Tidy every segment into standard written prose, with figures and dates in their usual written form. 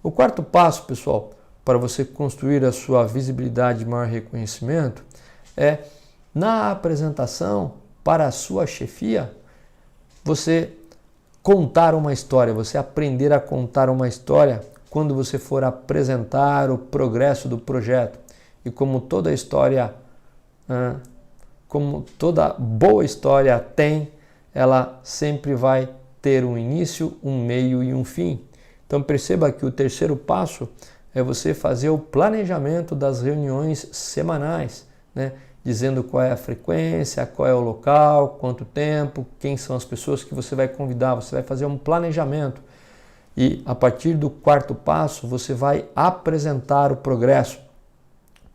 O quarto passo, pessoal, para você construir a sua visibilidade e maior reconhecimento é, na apresentação para a sua chefia, você contar uma história, você aprender a contar uma história quando você for apresentar o progresso do projeto. E como toda história, como toda boa história tem, ela sempre vai ter um início, um meio e um fim. Então perceba que o terceiro passo é você fazer o planejamento das reuniões semanais, né? Dizendo qual é a frequência, qual é o local, quanto tempo, quem são as pessoas que você vai convidar. Você vai fazer um planejamento e a partir do quarto passo você vai apresentar o progresso.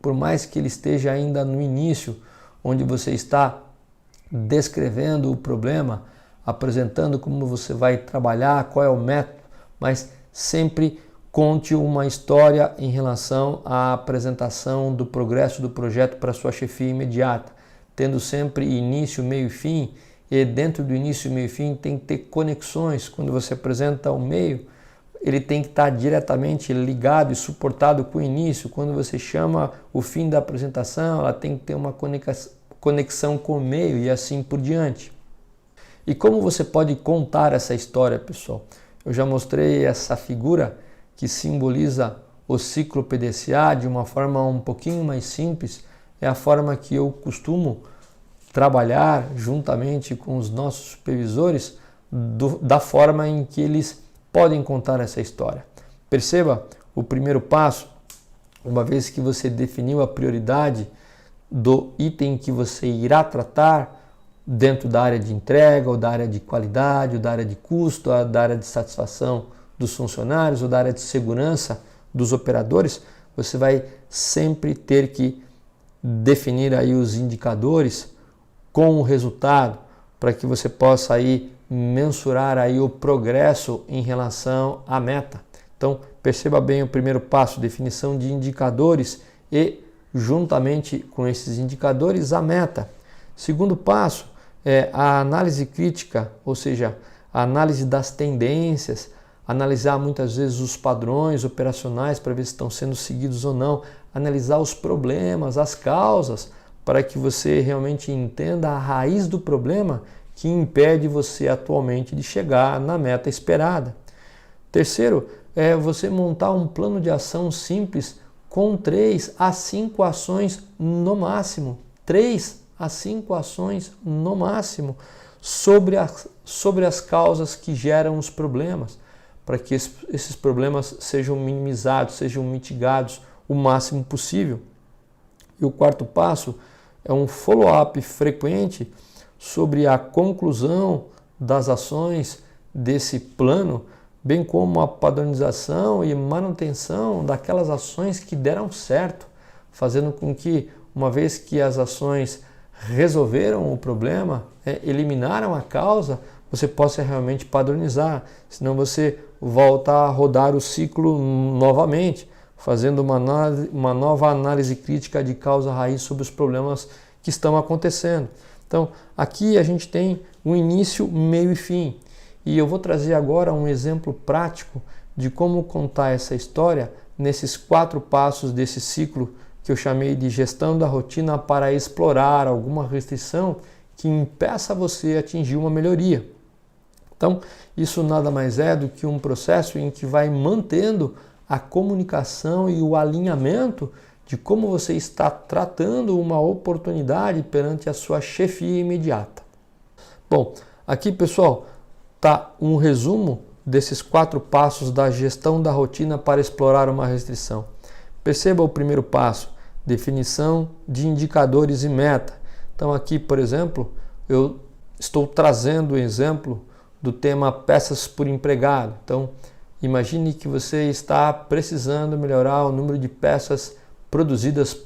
Por mais que ele esteja ainda no início, onde você está descrevendo o problema, apresentando como você vai trabalhar, qual é o método, mas sempre conte uma história em relação à apresentação do progresso do projeto para sua chefia imediata, tendo sempre início, meio e fim, e dentro do início, meio e fim tem que ter conexões. Quando você apresenta o meio, ele tem que estar diretamente ligado e suportado com o início. Quando você chama o fim da apresentação, ela tem que ter uma conexão com o meio e assim por diante. E como você pode contar essa história, pessoal? Eu já mostrei essa figura que simboliza o ciclo PDCA de uma forma um pouquinho mais simples. É a forma que eu costumo trabalhar juntamente com os nossos supervisores da forma em que eles podem contar essa história. Perceba o primeiro passo, uma vez que você definiu a prioridade do item que você irá tratar dentro da área de entrega, ou da área de qualidade, ou da área de custo, ou da área de satisfação dos funcionários, ou da área de segurança dos operadores, você vai sempre ter que definir aí os indicadores com o resultado, para que você possa aí mensurar aí o progresso em relação à meta. Então, perceba bem o primeiro passo, definição de indicadores e, juntamente com esses indicadores, a meta. Segundo passo é a análise crítica, ou seja, a análise das tendências, analisar muitas vezes os padrões operacionais para ver se estão sendo seguidos ou não, analisar os problemas, as causas, para que você realmente entenda a raiz do problema que impede você atualmente de chegar na meta esperada. Terceiro, é você montar um plano de ação simples com 3 a 5 ações no máximo. 3 a 5 ações no máximo sobre as causas que geram os problemas, para que esses problemas sejam minimizados, sejam mitigados o máximo possível. E o quarto passo é um follow-up frequente sobre a conclusão das ações desse plano, bem como a padronização e manutenção daquelas ações que deram certo, fazendo com que, uma vez que as ações resolveram o problema, eliminaram a causa, você possa realmente padronizar, senão você volta a rodar o ciclo novamente, fazendo uma nova análise crítica de causa raiz sobre os problemas que estão acontecendo. Então, aqui a gente tem um início, meio e fim. E eu vou trazer agora um exemplo prático de como contar essa história nesses 4 passos desse ciclo que eu chamei de gestão da rotina para explorar alguma restrição que impeça você atingir uma melhoria. Então, isso nada mais é do que um processo em que vai mantendo a comunicação e o alinhamento de como você está tratando uma oportunidade perante a sua chefia imediata. Bom, aqui, pessoal, está um resumo desses 4 passos da gestão da rotina para explorar uma restrição. Perceba o primeiro passo, definição de indicadores e meta. Então aqui, por exemplo, eu estou trazendo o exemplo do tema peças por empregado. Então, imagine que você está precisando melhorar o número de peças produzidas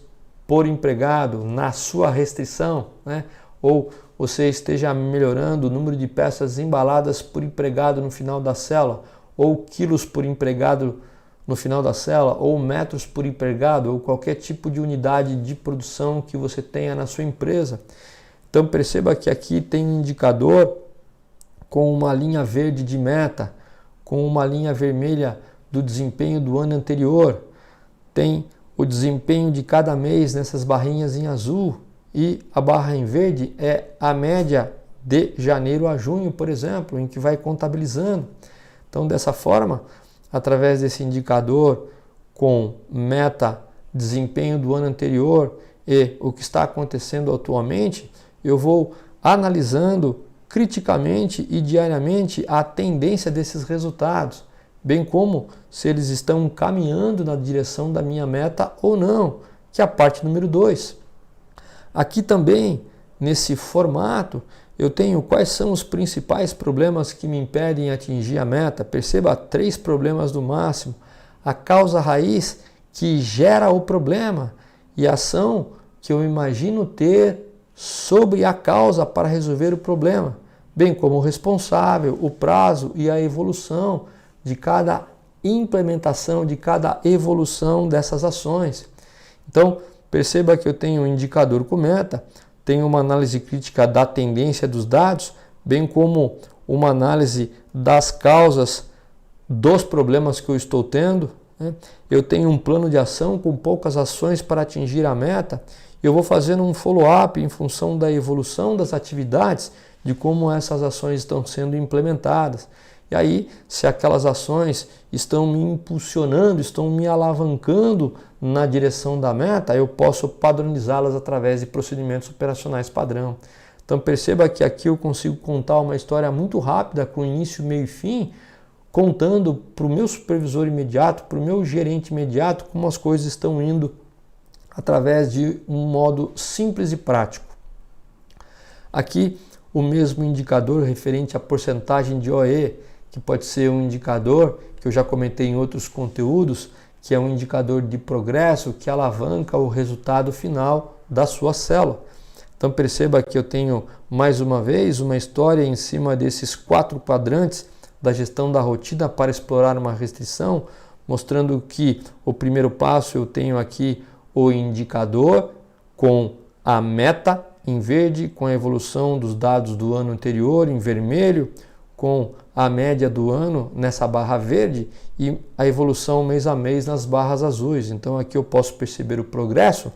por empregado na sua restrição, né? Ou você esteja melhorando o número de peças embaladas por empregado no final da célula, ou quilos por empregado no final da célula, ou metros por empregado, ou qualquer tipo de unidade de produção que você tenha na sua empresa. Então perceba que aqui tem um indicador com uma linha verde de meta, com uma linha vermelha do desempenho do ano anterior. Tem o desempenho de cada mês nessas barrinhas em azul e a barra em verde é a média de janeiro a junho, por exemplo, em que vai contabilizando. Então, dessa forma, através desse indicador com meta, desempenho do ano anterior e o que está acontecendo atualmente, eu vou analisando criticamente e diariamente a tendência desses resultados, bem como se eles estão caminhando na direção da minha meta ou não, que é a parte número 2. Aqui também, nesse formato, eu tenho quais são os principais problemas que me impedem atingir a meta. Perceba 3 problemas no máximo. A causa raiz que gera o problema e a ação que eu imagino ter sobre a causa para resolver o problema, bem como o responsável, o prazo e a evolução de cada implementação, de cada evolução dessas ações. Então, perceba que eu tenho um indicador com meta, tenho uma análise crítica da tendência dos dados, bem como uma análise das causas dos problemas que eu estou tendo. Eu tenho um plano de ação com poucas ações para atingir a meta. Eu vou fazendo um follow-up em função da evolução das atividades, de como essas ações estão sendo implementadas. E aí, se aquelas ações estão me impulsionando, estão me alavancando na direção da meta, eu posso padronizá-las através de procedimentos operacionais padrão. Então perceba que aqui eu consigo contar uma história muito rápida, com início, meio e fim, contando para o meu supervisor imediato, para o meu gerente imediato, como as coisas estão indo através de um modo simples e prático. Aqui o mesmo indicador referente à porcentagem de OE, que pode ser um indicador que eu já comentei em outros conteúdos, que é um indicador de progresso que alavanca o resultado final da sua célula. Então perceba que eu tenho mais uma vez uma história em cima desses 4 quadrantes da gestão da rotina para explorar uma restrição, mostrando que o primeiro passo eu tenho aqui o indicador com a meta em verde, com a evolução dos dados do ano anterior em vermelho, com a média do ano nessa barra verde e a evolução mês a mês nas barras azuis. Então aqui eu posso perceber o progresso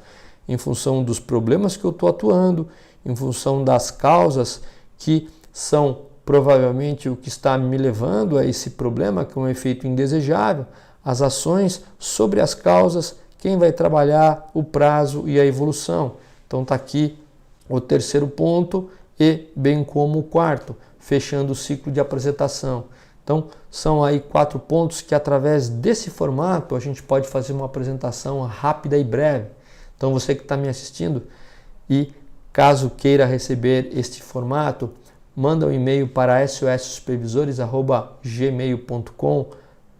em função dos problemas que eu estou atuando, em função das causas que são provavelmente o que está me levando a esse problema, que é um efeito indesejável, as ações sobre as causas, quem vai trabalhar, o prazo e a evolução. Então está aqui o terceiro ponto e bem como o quarto, fechando o ciclo de apresentação. Então são aí 4 pontos que através desse formato a gente pode fazer uma apresentação rápida e breve. Então você que está me assistindo e caso queira receber este formato, manda um e-mail para sossupervisores@gmail.com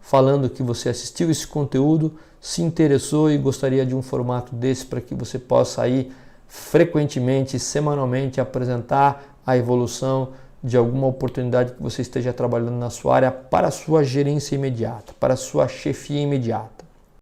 falando que você assistiu esse conteúdo, se interessou e gostaria de um formato desse para que você possa aí frequentemente, semanalmente apresentar a evolução de alguma oportunidade que você esteja trabalhando na sua área para a sua gerência imediata, para a sua chefia imediata.